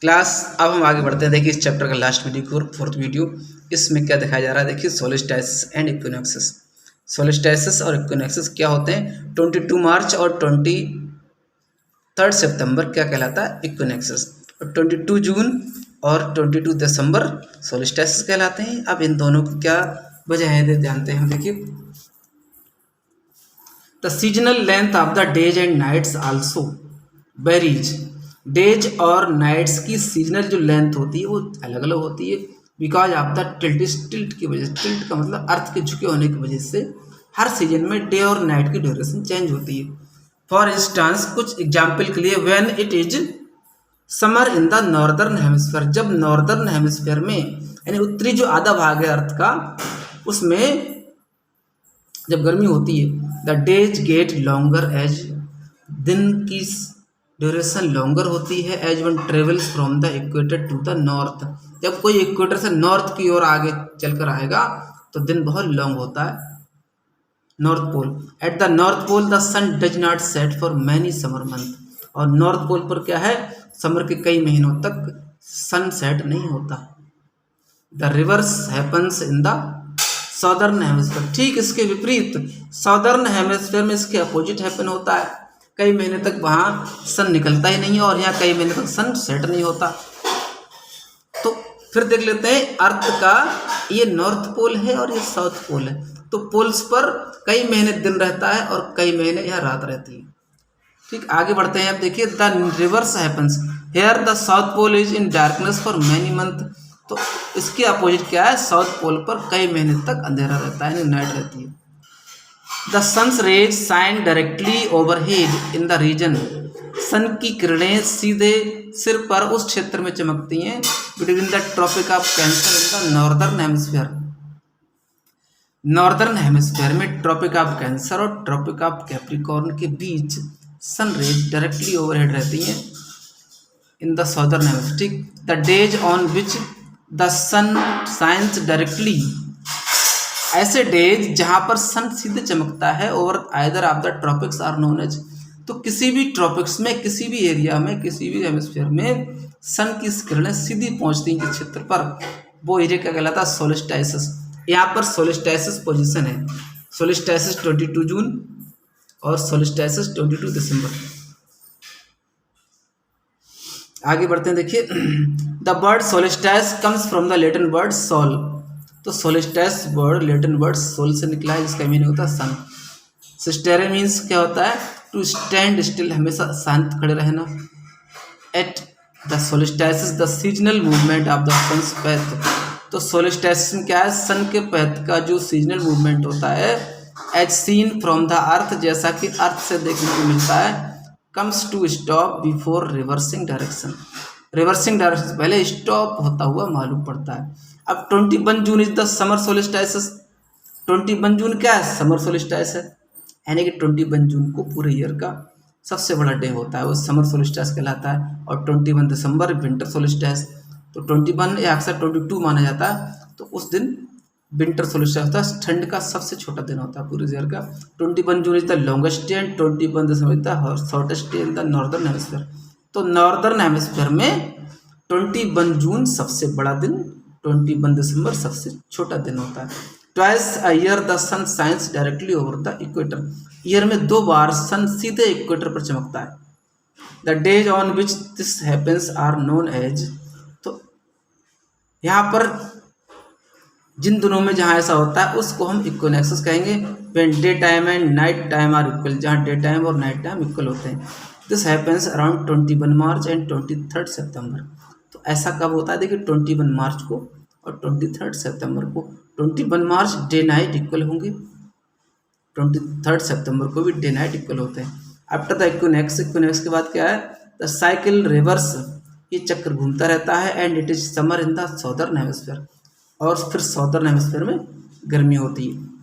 Class अब हम आगे बढ़ते हैं। देखिए इस चैप्टर का लास्ट वीडियो, फोर्थ वीडियो, इसमें क्या दिखाया जा रहा है। देखिए सोलिस्टाइसिस एंड इक्विनॉक्सेस। सोलिस्टाइसिस और इक्विनॉक्सेस क्या होते हैं। 22 मार्च और 23 सितंबर क्या कहलाता है, इक्विनॉक्सेस। और 22 जून और 22 दिसंबर सोलिस्टाइसिस कहलाते हैं। अब इन दोनों की क्या वजह है जानते हैं हम। देखिए the seasonal length of the days and nights also varies. Days और नाइट्स की सीजनल जो लेंथ होती है वो अलग अलग होती है बिकॉज ऑफ द टिल्ट की वजह से। टिल्ट का मतलब अर्थ के झुके होने की वजह से हर सीजन में डे और नाइट की ड्यूरेशन चेंज होती है। फॉर इंस्टांस कुछ एग्जाम्पल के लिए, when it is summer in the northern hemisphere, जब नॉर्दर्न हेमिस्फीयर में यानी उत्तरी जो आधा भाग है अर्थ का, उसमें जब गर्मी होती है, the days get longer as, दिन की ड्यूरेशन लॉन्गर होती है as one travels from the equator to the north. जब कोई इक्वेटर से नॉर्थ की ओर आगे चलकर आएगा तो दिन बहुत लॉन्ग होता है। North pole, at the north pole the sun does not set for many summer month, और नॉर्थ पोल पर क्या है, समर के कई महीनों तक सन सेट नहीं होता। The reverse happens in the southern hemisphere, ठीक इसके विपरीत सॉदर्न हेमिस्फीयर में इसके अपोजिट हैपन होता है। कई महीने तक वहाँ सन निकलता ही नहीं है और यहाँ कई महीने तक सन सेट नहीं होता। तो फिर देख लेते हैं अर्थ का, ये नॉर्थ पोल है और ये साउथ पोल है। तो पोल्स पर कई महीने दिन रहता है और कई महीने यहाँ रात रहती है। ठीक, आगे बढ़ते हैं। अब देखिए the reverse happens here, the south pole is in darkness for many month. तो इसके अपोजिट क्या है, साउथ पोल पर कई महीने तक अंधेरा रहता है, नाइट रहती है। The sun's rays shine directly overhead in the region, sun की किरणें सीधे सिर पर उस क्षेत्र में चमकती हैं between the tropic of cancer in the northern hemisphere. Northern hemisphere में ट्रॉपिक ऑफ कैंसर और ट्रॉपिक ऑफ कैप्रिकॉर्न के बीच सन रेज डायरेक्टली ओवरहेड रहती हैं इन द सदर्न हेमिस्फीयर। ठीक, the days on which the sun shines directly, ऐसे days जहाँ पर सन सीधे चमकता है over either of the tropics are known as, तो किसी भी ट्रॉपिक्स में, किसी भी एरिया में, किसी भी हेमिस्फीयर में सन की किरणें सीधी पहुँचती हैं जिस क्षेत्र पर, वो एरिया क्या कहलाता है, सोलिस्टाइसिस। यहाँ पर सोलिस्टाइसिस पोजीशन है, सोलिस्टाइसिस 22 जून और सोलिस्टाइसिस 22 दिसंबर। आगे बढ़ते हैं। देखिए the word solstice comes from the Latin word sol. तो solstice word Latin word sol से निकला है, जिसका मीनिंग होता है सन। सिस्टेरे मीन्स क्या होता है, टू स्टैंड स्टिल, हमेशा शांत खड़े रहना। At the solstices the seasonal movement of the sun's path, तो सोलिस्टाइसिस में क्या है, सन के पैथ का जो सीजनल मूवमेंट होता है, as seen from the earth, जैसा कि अर्थ से देखने को मिलता है, comes to stop before reversing direction, reversing direction से पहले स्टॉप होता हुआ मालूम पड़ता है। अब 21 जून इज द समर सोलिस्टाइसिस। 21 जून क्या है, समर सोलिस्टाइस है, यानी कि 21 जून को पूरे ईयर का सबसे बड़ा डे होता है, वो समर सोलिस्टाइस कहलाता है। और 21 दिसंबर विंटर सोलिस्टाइस। तो 21 या अक्सर 22 माना जाता है, तो उस दिन विंटर सोलिस्टाइस होता है, ठंड का सबसे छोटा दिन होता है पूरे ईयर का। 21 June is the longest day and 21 December is the shortest day in the northern hemisphere. तो नॉर्दर्न हेमिस्फीयर में 21 जून सबसे बड़ा दिन, 21 दिसंबर सबसे छोटा दिन होता है। Twice a year the sun shines directly over the equator, year में 2 बार सन सीधे इक्वेटर पर चमकता है। The days on which this happens are known as, तो यहाँ पर जिन दिनों में जहाँ ऐसा होता है उसको हम इक्विनॉक्सेस कहेंगे। When daytime and night time are equal, जहाँ डे टाइम और नाइट टाइम इक्वल होते हैं। This happens around 21 March and 23 सितंबर। तो ऐसा कब होता है, देखिए 21 मार्च को और 23 सितंबर को। 21 मार्च डे नाइट इक्वल होंगे, 23 सितंबर को भी डे नाइट इक्वल होते हैं। आफ्टर द इक्विनॉक्स, इक्विनॉक्स के बाद क्या है, द साइकिल रिवर्स, ये चक्र घूमता रहता है। And it is summer in the southern hemisphere, और फिर सॉदर्न हेमिस्फीयर में गर्मी होती है।